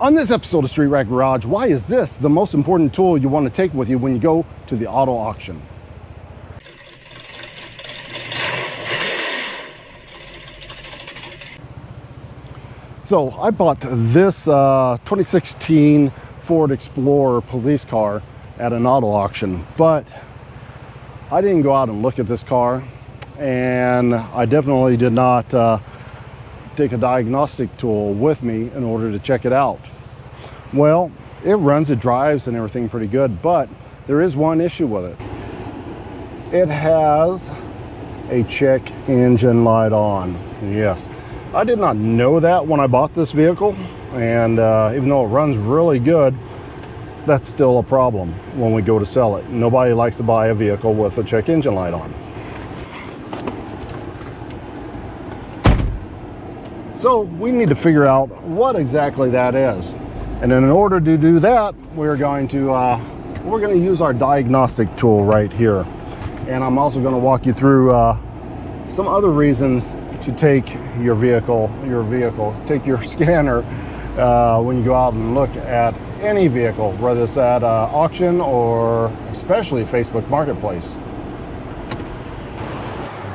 On this episode of Street Rat Garage, why is this the most important tool you want to take with you when you go to the auto auction? So I bought this 2016 Ford Explorer police car at an auto auction, but I didn't go out and look at this car, and I definitely did not take a diagnostic tool with me in order to check it out. Well, it runs, it drives and everything pretty good, but there is one issue with it. It has a check engine light on. Yes, I did not know that when I bought this vehicle, and even though it runs really good, that's still a problem when we go to sell it. Nobody likes to buy a vehicle with a check engine light on. So we need to figure out what exactly that is. And in order to do that, we're going to use our diagnostic tool right here. And I'm also going to walk you through some other reasons to take your vehicle, take your scanner when you go out and look at any vehicle, whether it's at auction or especially Facebook Marketplace.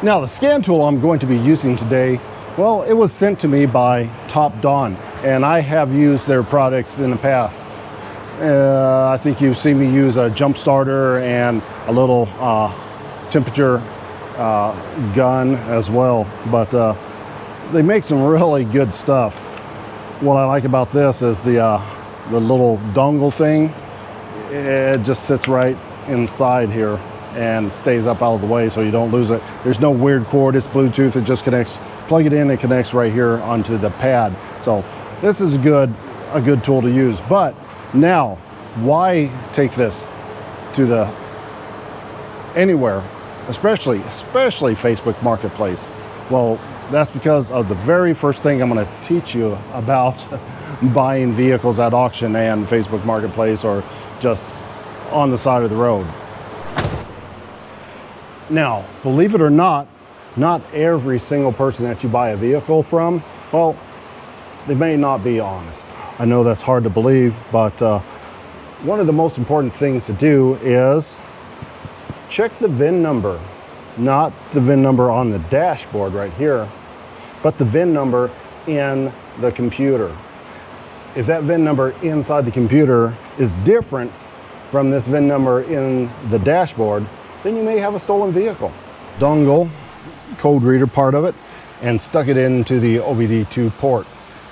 Now, the scan tool I'm going to be using today, well, it was sent to me by Topdon, and I have used their products in the past. I think you've seen me use a jump starter and a little temperature gun as well, but they make some really good stuff. What I like about this is the little dongle thing. It just sits right inside here and stays up out of the way so you don't lose it. There's no weird cord, it's Bluetooth. It just connects, plug it in, it connects right here onto the pad. So this is a good tool to use. But now, why take this to the anywhere, especially Facebook Marketplace? Well, that's because of the very first thing I'm going to teach you about buying vehicles at auction and Facebook Marketplace, or just on the side of the road. Now, believe it or not every single person that you buy a vehicle from, well, they may not be honest. I know that's hard to believe, but one of the most important things to do is check the VIN number. Not the VIN number on the dashboard right here, but the VIN number in the computer. If that VIN number inside the computer is different from this VIN number in the dashboard, then you may have a stolen vehicle. Dongle, code reader part of it, and stuck it into the OBD2 port.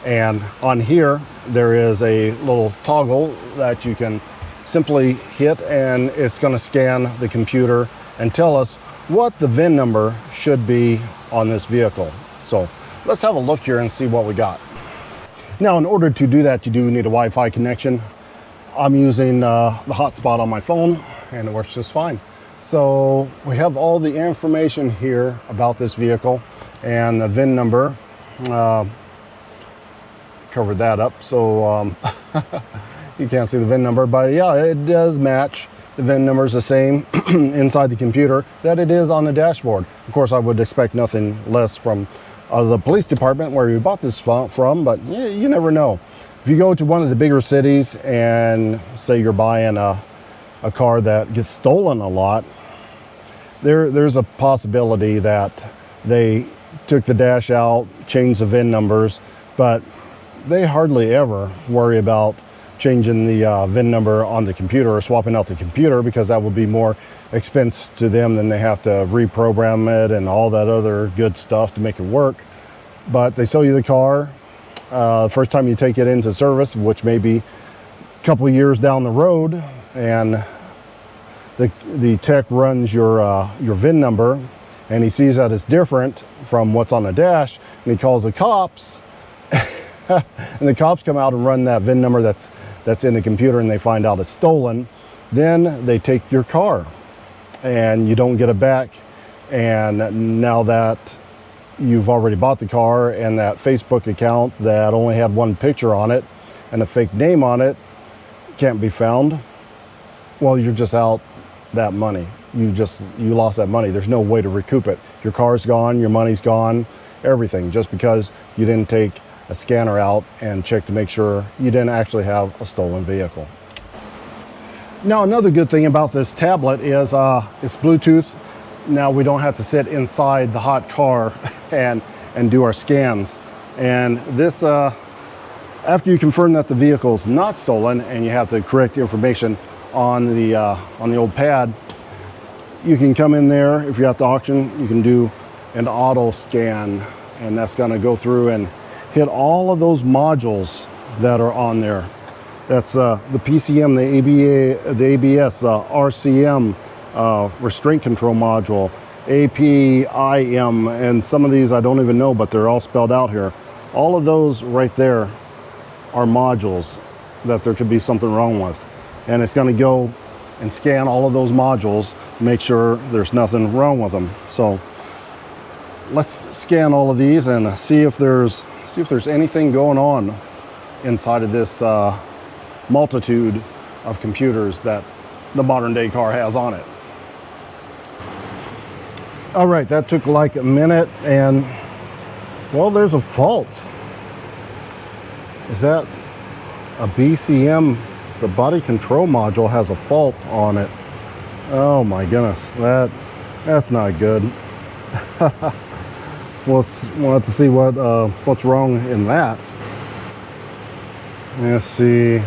And on here, there is a little toggle that you can simply hit, and it's going to scan the computer and tell us what the VIN number should be on this vehicle. So let's have a look here and see what we got. Now, in order to do that, you do need a Wi-Fi connection. I'm using the hotspot on my phone, and it works just fine. So we have all the information here about this vehicle and the VIN number. Covered that up, so you can't see the VIN number, but yeah, it does match. The VIN number is the same inside the computer that it is on the dashboard. Of course, I would expect nothing less from the police department where you bought this from, but you never know. If you go to one of the bigger cities and say you're buying a car that gets stolen a lot, there's a possibility that they took the dash out, changed the VIN numbers, but they hardly ever worry about changing the VIN number on the computer or swapping out the computer, because that would be more expense to them than they have to reprogram it and all that other good stuff to make it work. But they sell you the car first time you take it into service, which may be a couple years down the road, and the tech runs your VIN number, and he sees that it's different from what's on the dash, and he calls the cops. And the cops come out and run that VIN number that's in the computer, and they find out it's stolen. Then they take your car and you don't get it back. And now that you've already bought the car, and that Facebook account that only had one picture on it and a fake name on it can't be found, well, you're just out that money. You lost that money. There's no way to recoup it. Your car's gone, your money's gone, everything, just because you didn't take a scanner out and check to make sure you didn't actually have a stolen vehicle. Now, another good thing about this tablet is it's Bluetooth. Now we don't have to sit inside the hot car and do our scans. And this, after you confirm that the vehicle is not stolen and you have the correct information on the old pad, you can come in there. If you're at the auction, you can do an auto scan, and that's going to go through and hit all of those modules that are on there. That's the PCM, the ABA, the ABS, RCM, restraint control module, APIM, and some of these I don't even know, but they're all spelled out here. All of those right there are modules that there could be something wrong with. And it's going to go and scan all of those modules, make sure there's nothing wrong with them. So let's scan all of these and see if there's anything going on inside of this multitude of computers that the modern day car has on it. All right, that took like a minute, and well, there's a fault. Is that a BCM? The body control module has a fault on it. Oh my goodness, that's not good. We'll have to see what's wrong in that. Let's see.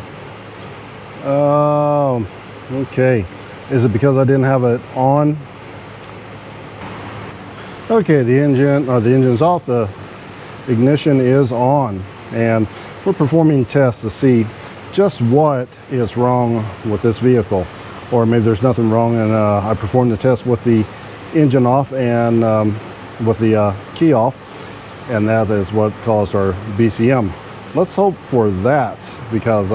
Oh, okay. Is it because I didn't have it on? Okay, the engine's off. The ignition is on, and we're performing tests to see just what is wrong with this vehicle, or maybe there's nothing wrong, and I performed the test with the engine off and with the key off, and that is what caused our BCM. Let's hope for that, because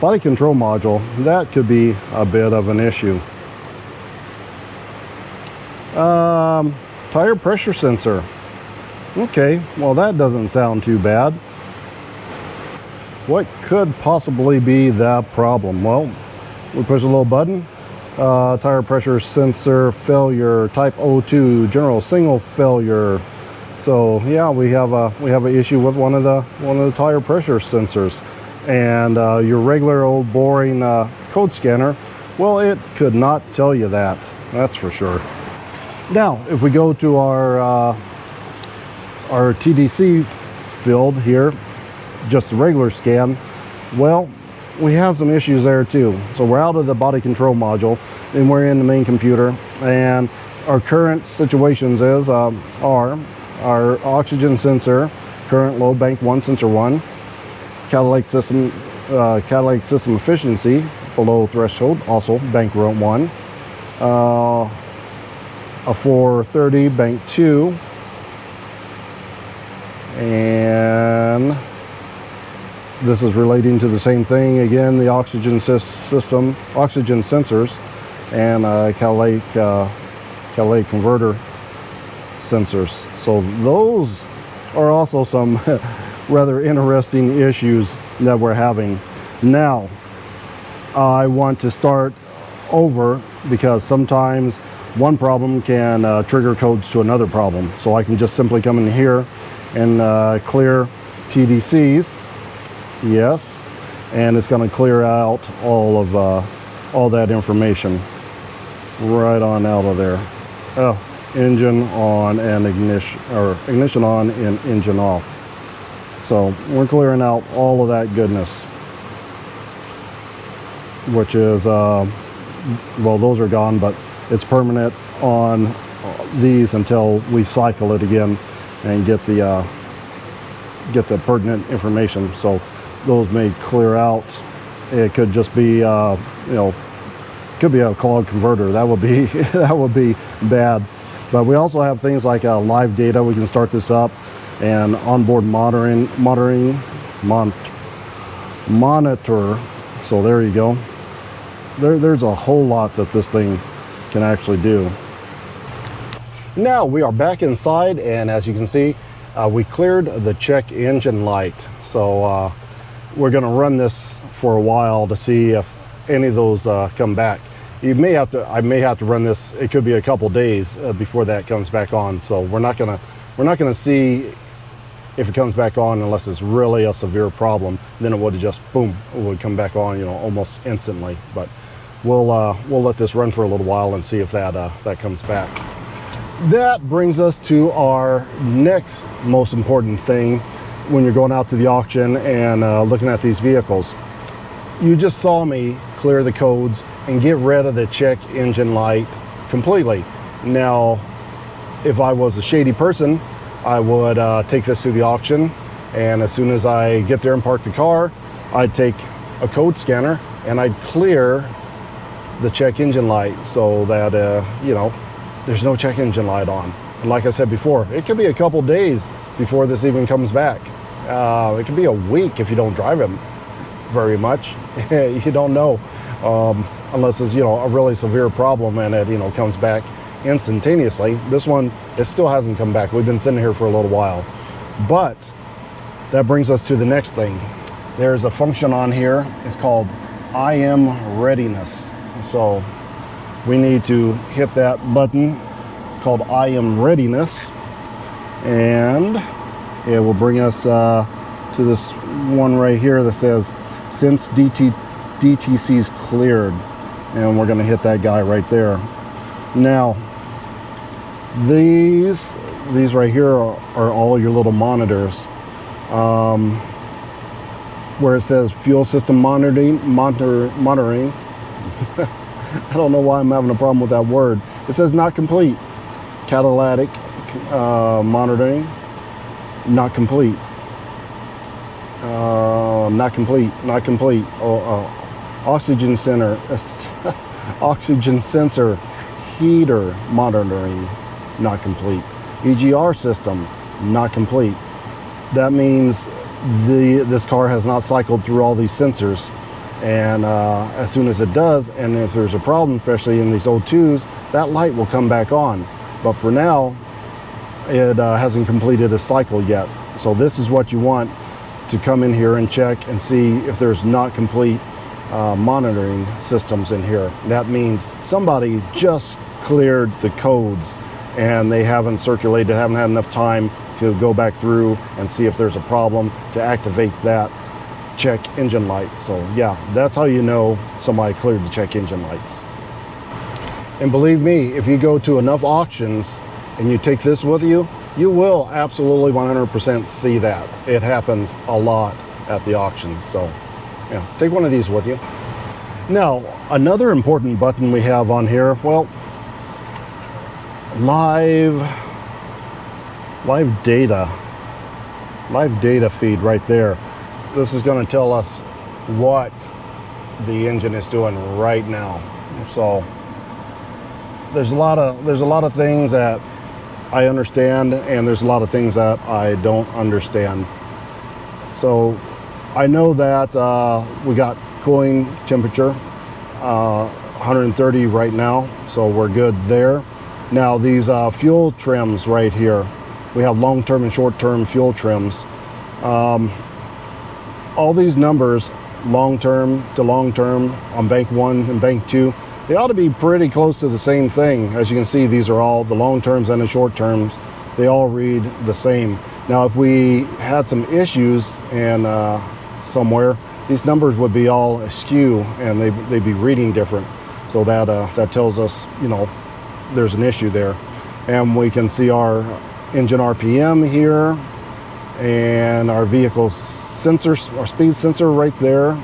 body control module, that could be a bit of an issue. Tire pressure sensor. Okay, well, that doesn't sound too bad. What could possibly be the problem? Well, we push a little button. Tire pressure sensor failure, type O2, general single failure. So yeah, we have an issue with one of the tire pressure sensors, and your regular old boring code scanner, well, it could not tell you that. That's for sure. Now, if we go to our TDC field here, just the regular scan, well, we have some issues there too. So we're out of the body control module and we're in the main computer, and our current situations is are our oxygen sensor, current load bank 1 sensor 1, catalytic system efficiency below threshold, also bank row 1, a 430 bank 2, and this is relating to the same thing again, the oxygen system, oxygen sensors, and catalytic converter sensors. So those are also some rather interesting issues that we're having. Now, I want to start over because sometimes one problem can trigger codes to another problem. So I can just simply come in here and clear TDCs. Yes, and it's going to clear out all that information right on out of there. Oh, engine on and ignition on and engine off. So we're clearing out all of that goodness, which is well, those are gone, but it's permanent on these until we cycle it again and get the pertinent information. So those may clear out. It could just be could be a clogged converter. That would be that would be bad. But we also have things like live data. We can start this up, and onboard monitor. So there you go. There's a whole lot that this thing can actually do. Now we are back inside, and as you can see, we cleared the check engine light. So we're going to run this for a while to see if any of those come back. I may have to run this. It could be a couple days before that comes back on. So we're not gonna see if it comes back on, unless it's really a severe problem, then it would just, boom, it would come back on, you know, almost instantly. But we'll let this run for a little while and see if that comes back. That brings us to our next most important thing when you're going out to the auction and looking at these vehicles. You just saw me clear the codes and get rid of the check engine light completely. Now, if I was a shady person, I would take this to the auction, and as soon as I get there and park the car, I'd take a code scanner and I'd clear the check engine light so that you know, there's no check engine light on. And like I said before, it could be a couple days before this even comes back. It could be a week if you don't drive it very much. You don't know, unless it's, you know, a really severe problem and it, you know, comes back instantaneously. This one, it still hasn't come back. We've been sitting here for a little while. But that brings us to the next thing. There's a function on here. It's called IM readiness. So we need to hit that button called IM readiness, and it will bring us to this one right here that says since DTC's cleared, and we're going to hit that guy right there. Now these right here are all your little monitors, where it says fuel system monitoring. I don't know why I'm having a problem with that word. It says not complete. Catalytic monitoring, not complete. Not complete. Oxygen center, oxygen sensor, heater monitoring, not complete. EGR system, not complete. That means this car has not cycled through all these sensors, and as soon as it does, and if there's a problem, especially in these O2s, that light will come back on. But for now, it hasn't completed a cycle yet. So this is what you want to come in here and check and see if there's not complete monitoring systems in here. That means somebody just cleared the codes and they haven't circulated, haven't had enough time to go back through and see if there's a problem to activate that check engine light. So yeah, that's how you know somebody cleared the check engine lights. And believe me, if you go to enough auctions and you take this with you, you will absolutely 100% see that. It happens a lot at the auctions. So yeah, take one of these with you. Now, another important button we have on here, well, live data feed right there. This is going to tell us what the engine is doing right now. So there's a lot of things that I understand, and there's a lot of things that I don't understand. So I know that we got cooling temperature 130 right now, so we're good there. Now these fuel trims right here, we have long-term and short-term fuel trims. All these numbers, long-term to long-term on bank 1 and bank 2, they ought to be pretty close to the same thing. As you can see, these are all the long terms and the short terms. They all read the same. Now, if we had some issues and somewhere, these numbers would be all askew and they'd be reading different. So that tells us, you know, there's an issue there. And we can see our engine RPM here and our vehicle sensors, our speed sensor right there,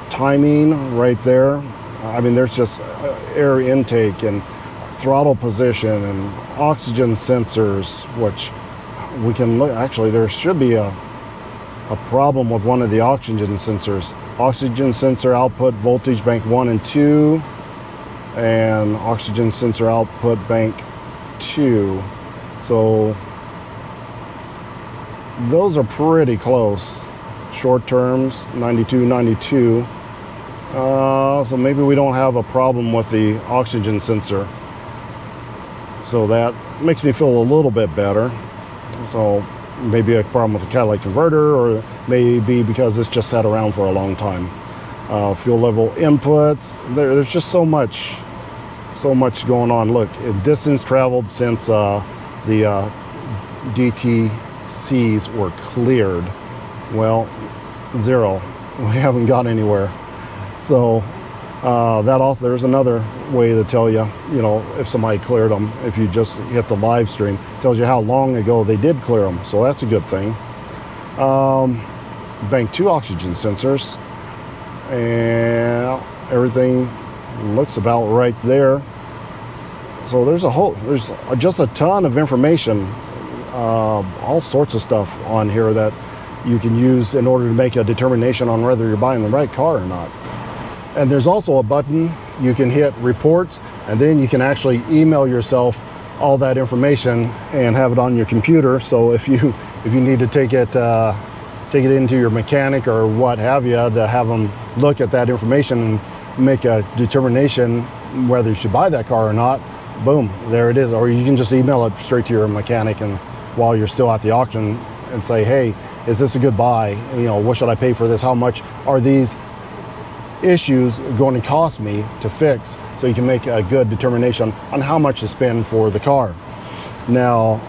timing right there. I mean, there's just air intake and throttle position and oxygen sensors, which we can look. Actually, there should be a problem with one of the oxygen sensors. Oxygen sensor output voltage bank 1 and 2, and oxygen sensor output bank 2. So those are pretty close. Short terms, 92, 92. So maybe we don't have a problem with the oxygen sensor. So that makes me feel a little bit better. So maybe a problem with the catalytic converter, or maybe because this just sat around for a long time. Fuel level inputs, there's just so much going on. Look, distance traveled since the C's were cleared. Well, 0. We haven't got anywhere. So that also, there's another way to tell you, you know, if somebody cleared them. If you just hit the live stream, it tells you how long ago they did clear them. So that's a good thing. Bank 2 oxygen sensors, and everything looks about right there. So there's just a ton of information, all sorts of stuff on here that you can use in order to make a determination on whether you're buying the right car or not. And there's also a button you can hit reports, and then you can actually email yourself all that information and have it on your computer. So if you need to take it into your mechanic or what have you, to have them look at that information and make a determination whether you should buy that car or not, boom, there it is. Or you can just email it straight to your mechanic, and while you're still at the auction, and say, hey, is this a good buy? You know, what should I pay for this? How much are these issues going to cost me to fix? So you can make a good determination on how much to spend for the car. Now,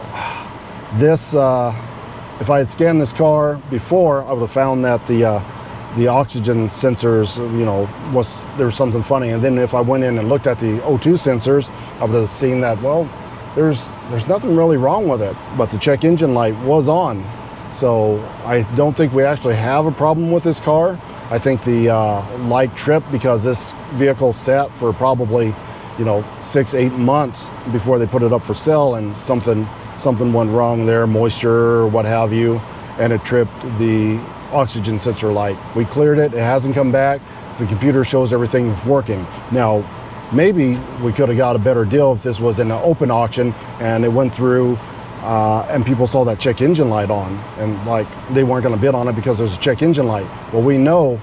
this, if I had scanned this car before, I would have found that the oxygen sensors, you know, there was something funny. And then if I went in and looked at the O2 sensors, I would have seen that, well, there's nothing really wrong with it, but the check engine light was on. So I don't think we actually have a problem with this car. I think the light tripped because this vehicle sat for probably, you know, 6-8 months before they put it up for sale, and something went wrong there, moisture or what have you, and it tripped the oxygen sensor light. We cleared it, it hasn't come back. The computer shows everything's working. Now, maybe we could have got a better deal if this was in an open auction and it went through and people saw that check engine light on, and like they weren't going to bid on it because there's a check engine light. Well, we know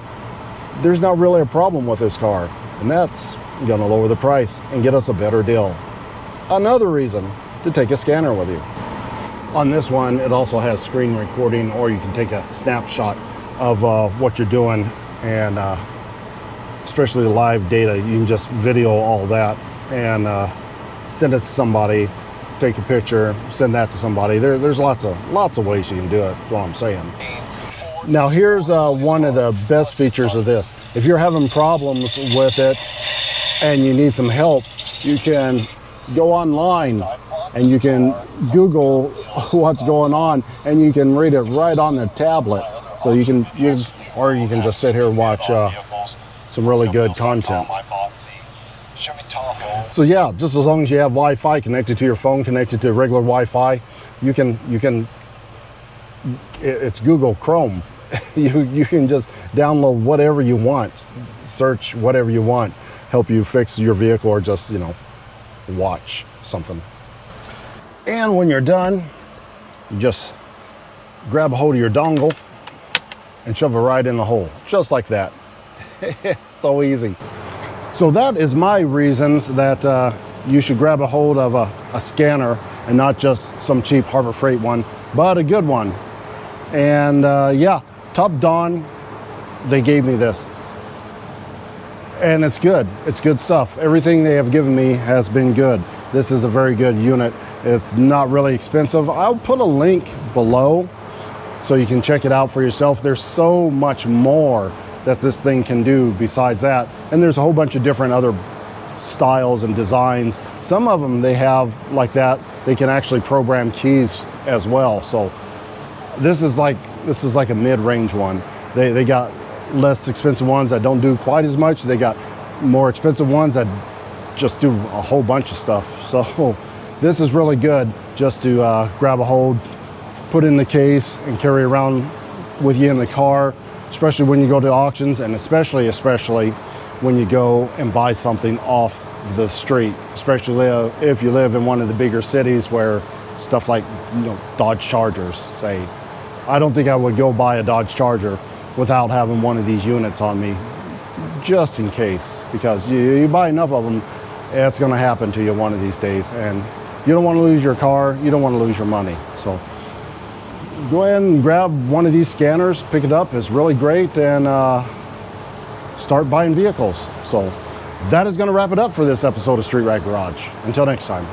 there's not really a problem with this car, and that's going to lower the price and get us a better deal. Another reason to take a scanner with you. On this one, it also has screen recording, or you can take a snapshot of what you're doing, and especially the live data, you can just video all that and send it to somebody, take a picture, send that to somebody. There's lots of ways you can do it, that's what I'm saying. Now here's one of the best features of this. If you're having problems with it and you need some help, you can go online and you can Google what's going on, and you can read it right on the tablet. So you can use, or you can just sit here and watch some really good content. So yeah, just as long as you have Wi-Fi connected to your phone, connected to regular Wi-Fi, you can. It's Google Chrome. You can just download whatever you want, search whatever you want, help you fix your vehicle, or just, you know, watch something. And when you're done, you just grab a hold of your dongle and shove it right in the hole, just like that. It's so easy. So that is my reasons that you should grab a hold of a scanner, and not just some cheap Harbor Freight one, but a good one. And yeah, topdon, they gave me this. And it's good. It's good stuff. Everything they have given me has been good. This is a very good unit. It's not really expensive. I'll put a link below so you can check it out for yourself. There's so much more that this thing can do besides that. And there's a whole bunch of different other styles and designs. Some of them they have like that. They can actually program keys as well. So this is like a mid-range one. They got less expensive ones that don't do quite as much. They got more expensive ones that just do a whole bunch of stuff. So this is really good just to grab a hold, put in the case, and carry around with you in the car, especially when you go to auctions, and especially when you go and buy something off the street, especially if you live in one of the bigger cities where stuff like, you know, Dodge Chargers, say. I don't think I would go buy a Dodge Charger without having one of these units on me, just in case, because you buy enough of them, it's going to happen to you one of these days, and you don't want to lose your car, you don't want to lose your money. So go ahead and grab one of these scanners, pick it up, it's really great, and start buying vehicles. So that is going to wrap it up for this episode of Street Rag Garage. Until next time.